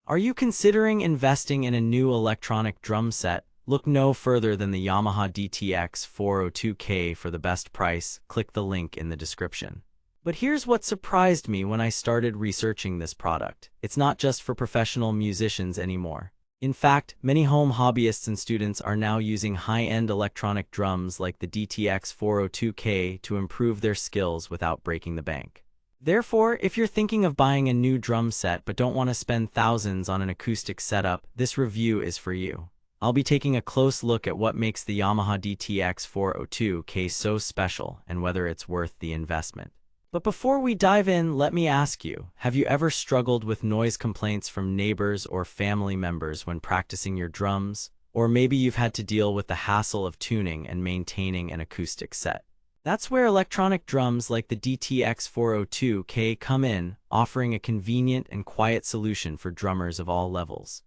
Are you considering investing in a new electronic drum set? Look no further than the Yamaha DTX402K for the best price. Click the link in the description. But here's what surprised me when I started researching this product. It's not just for professional musicians anymore. In fact, many home hobbyists and students are now using high-end electronic drums like the DTX402K to improve their skills without breaking the bank. Therefore, if you're thinking of buying a new drum set but don't want to spend thousands on an acoustic setup, this review is for you. I'll be taking a close look at what makes the Yamaha DTX402K so special and whether it's worth the investment. But before we dive in, let me ask you, have you ever struggled with noise complaints from neighbors or family members when practicing your drums? Or maybe you've had to deal with the hassle of tuning and maintaining an acoustic set. That's where electronic drums like the DTX402K come in, offering a convenient and quiet solution for drummers of all levels.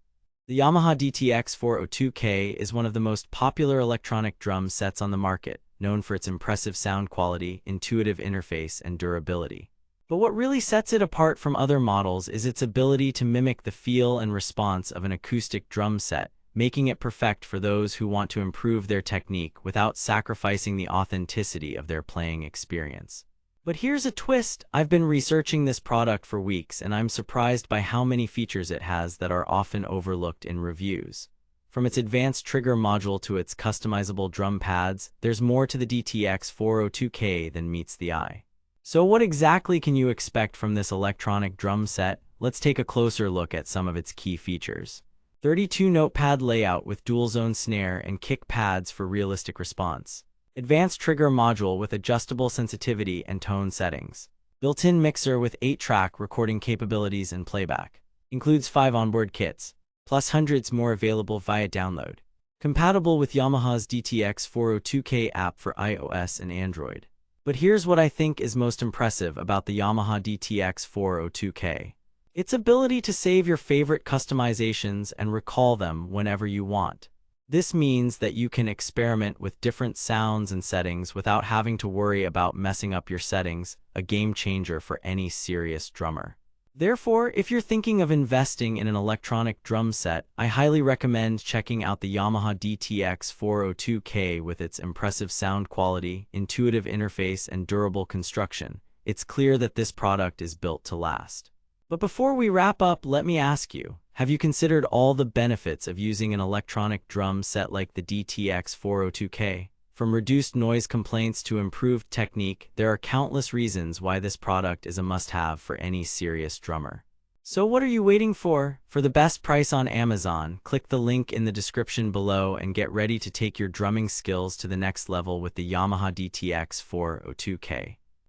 The Yamaha DTX402K is one of the most popular electronic drum sets on the market, known for its impressive sound quality, intuitive interface, and durability. But what really sets it apart from other models is its ability to mimic the feel and response of an acoustic drum set, making it perfect for those who want to improve their technique without sacrificing the authenticity of their playing experience. But here's a twist. I've been researching this product for weeks, and I'm surprised by how many features it has that are often overlooked in reviews. From its advanced trigger module to its customizable drum pads, there's more to the DTX402K than meets the eye. So what exactly can you expect from this electronic drum set? Let's take a closer look at some of its key features. 32-note pad layout with dual-zone snare and kick pads for realistic response. Advanced trigger module with adjustable sensitivity and tone settings. Built-in mixer with 8-track recording capabilities and playback. Includes 5 onboard kits, plus hundreds more available via download. Compatible with Yamaha's DTX402K app for iOS and Android. But here's what I think is most impressive about the Yamaha DTX402K. Its ability to save your favorite customizations and recall them whenever you want. This means that you can experiment with different sounds and settings without having to worry about messing up your settings, a game changer for any serious drummer. Therefore, if you're thinking of investing in an electronic drum set, I highly recommend checking out the Yamaha DTX402K with its impressive sound quality, intuitive interface, and durable construction. It's clear that this product is built to last. But before we wrap up, let me ask you, have you considered all the benefits of using an electronic drum set like the DTX402K? From reduced noise complaints to improved technique, there are countless reasons why this product is a must-have for any serious drummer. So what are you waiting for? For the best price on Amazon, click the link in the description below and get ready to take your drumming skills to the next level with the Yamaha DTX402K.